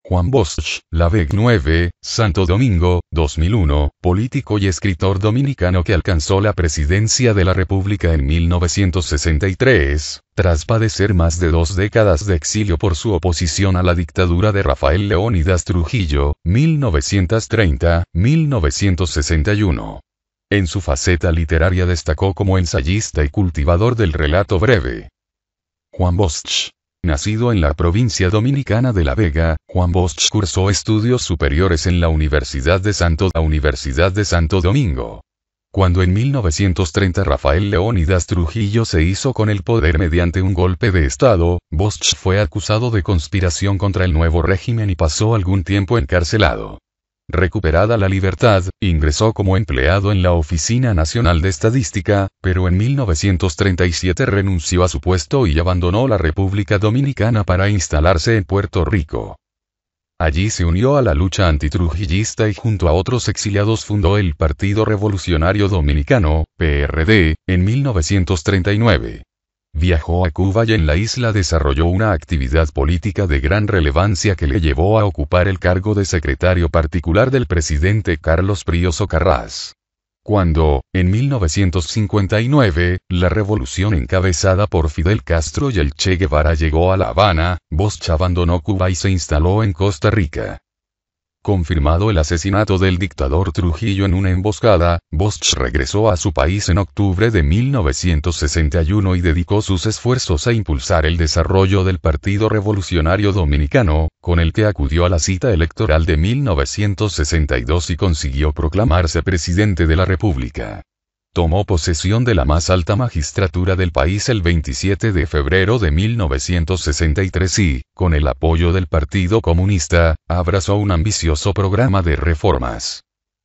Juan Bosch, La Vega 9, Santo Domingo, 2001, político y escritor dominicano que alcanzó la presidencia de la República en 1963, tras padecer más de 2 décadas de exilio por su oposición a la dictadura de Rafael Leónidas Trujillo, 1930-1961. En su faceta literaria destacó como ensayista y cultivador del relato breve. Juan Bosch. Nacido en la provincia dominicana de La Vega, Juan Bosch cursó estudios superiores en la Universidad de Santo Domingo. Cuando en 1930 Rafael Leónidas Trujillo se hizo con el poder mediante un golpe de Estado, Bosch fue acusado de conspiración contra el nuevo régimen y pasó algún tiempo encarcelado. Recuperada la libertad, ingresó como empleado en la Oficina Nacional de Estadística, pero en 1937 renunció a su puesto y abandonó la República Dominicana para instalarse en Puerto Rico. Allí se unió a la lucha antitrujillista y junto a otros exiliados fundó el Partido Revolucionario Dominicano, PRD, en 1939. Viajó a Cuba y en la isla desarrolló una actividad política de gran relevancia que le llevó a ocupar el cargo de secretario particular del presidente Carlos Prío Socarrás. Cuando, en 1959, la revolución encabezada por Fidel Castro y el Che Guevara llegó a La Habana, Bosch abandonó Cuba y se instaló en Costa Rica. Confirmado el asesinato del dictador Trujillo en una emboscada, Bosch regresó a su país en octubre de 1961 y dedicó sus esfuerzos a impulsar el desarrollo del Partido Revolucionario Dominicano, con el que acudió a la cita electoral de 1962 y consiguió proclamarse presidente de la República. Tomó posesión de la más alta magistratura del país el 27 de febrero de 1963 y, con el apoyo del Partido Comunista, abrazó un ambicioso programa de reformas.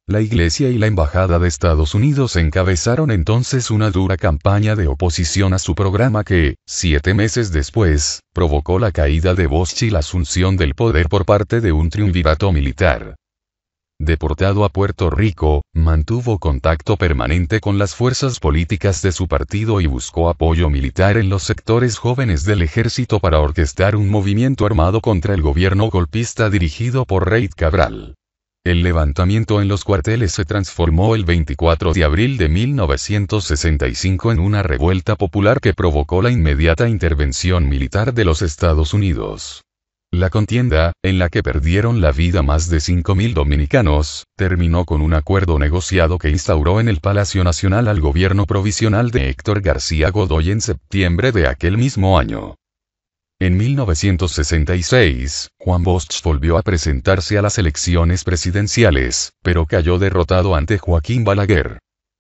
La Iglesia y la Embajada de Estados Unidos encabezaron entonces una dura campaña de oposición a su programa que, 7 meses después, provocó la caída de Bosch y la asunción del poder por parte de un triunvirato militar. Deportado a Puerto Rico, mantuvo contacto permanente con las fuerzas políticas de su partido y buscó apoyo militar en los sectores jóvenes del ejército para orquestar un movimiento armado contra el gobierno golpista dirigido por Reid Cabral. El levantamiento en los cuarteles se transformó el 24 de abril de 1965 en una revuelta popular que provocó la inmediata intervención militar de los Estados Unidos. La contienda, en la que perdieron la vida más de 5.000 dominicanos, terminó con un acuerdo negociado que instauró en el Palacio Nacional al gobierno provisional de Héctor García Godoy en septiembre de aquel mismo año. En 1966, Juan Bosch volvió a presentarse a las elecciones presidenciales, pero cayó derrotado ante Joaquín Balaguer.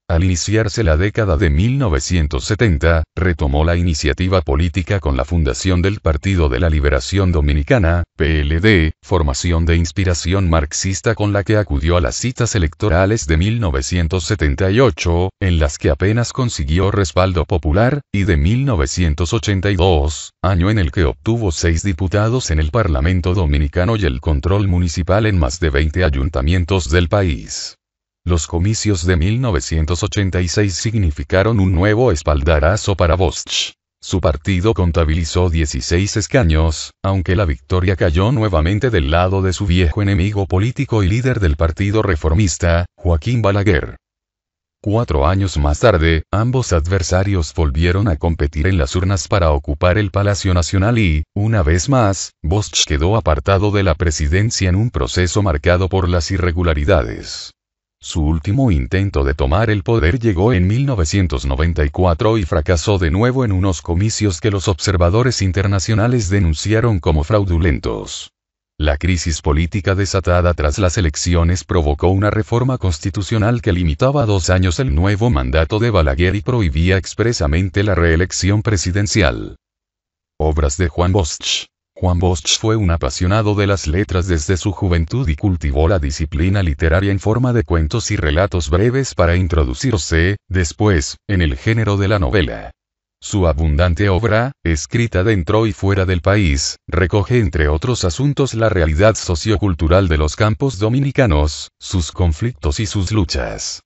Al iniciarse la década de 1970, retomó la iniciativa política con la fundación del Partido de la Liberación Dominicana, PLD, formación de inspiración marxista con la que acudió a las citas electorales de 1978, en las que apenas consiguió respaldo popular, y de 1982, año en el que obtuvo 6 diputados en el Parlamento Dominicano y el control municipal en más de 20 ayuntamientos del país. Los comicios de 1986 significaron un nuevo espaldarazo para Bosch. Su partido contabilizó 16 escaños, aunque la victoria cayó nuevamente del lado de su viejo enemigo político y líder del Partido Reformista, Joaquín Balaguer. 4 años más tarde, ambos adversarios volvieron a competir en las urnas para ocupar el Palacio Nacional y, una vez más, Bosch quedó apartado de la presidencia en un proceso marcado por las irregularidades. Su último intento de tomar el poder llegó en 1994 y fracasó de nuevo en unos comicios que los observadores internacionales denunciaron como fraudulentos. La crisis política desatada tras las elecciones provocó una reforma constitucional que limitaba a 2 años el nuevo mandato de Balaguer y prohibía expresamente la reelección presidencial. Obras de Juan Bosch. Juan Bosch fue un apasionado de las letras desde su juventud y cultivó la disciplina literaria en forma de cuentos y relatos breves para introducirse, después, en el género de la novela. Su abundante obra, escrita dentro y fuera del país, recoge entre otros asuntos la realidad sociocultural de los campos dominicanos, sus conflictos y sus luchas.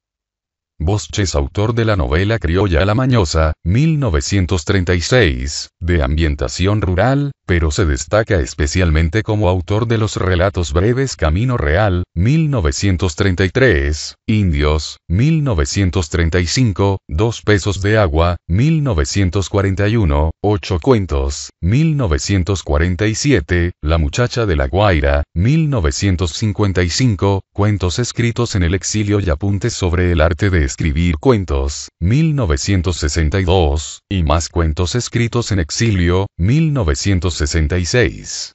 Bosch es autor de la novela criolla La Mañosa, 1936, de ambientación rural, pero se destaca especialmente como autor de los relatos breves Camino Real, 1933, Indios, 1935, 2 pesos de agua, 1941, 8 cuentos, 1947, La muchacha de la Guaira, 1955, cuentos escritos en el exilio y apuntes sobre el arte de escribir cuentos, 1962, y más cuentos escritos en exilio, 1966.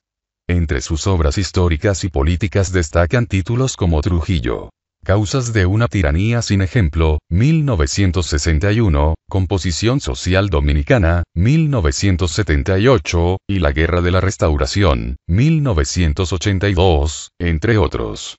Entre sus obras históricas y políticas destacan títulos como Trujillo, Causas de una tiranía sin ejemplo, 1961, Composición social dominicana, 1978, y La guerra de la restauración, 1982, entre otros.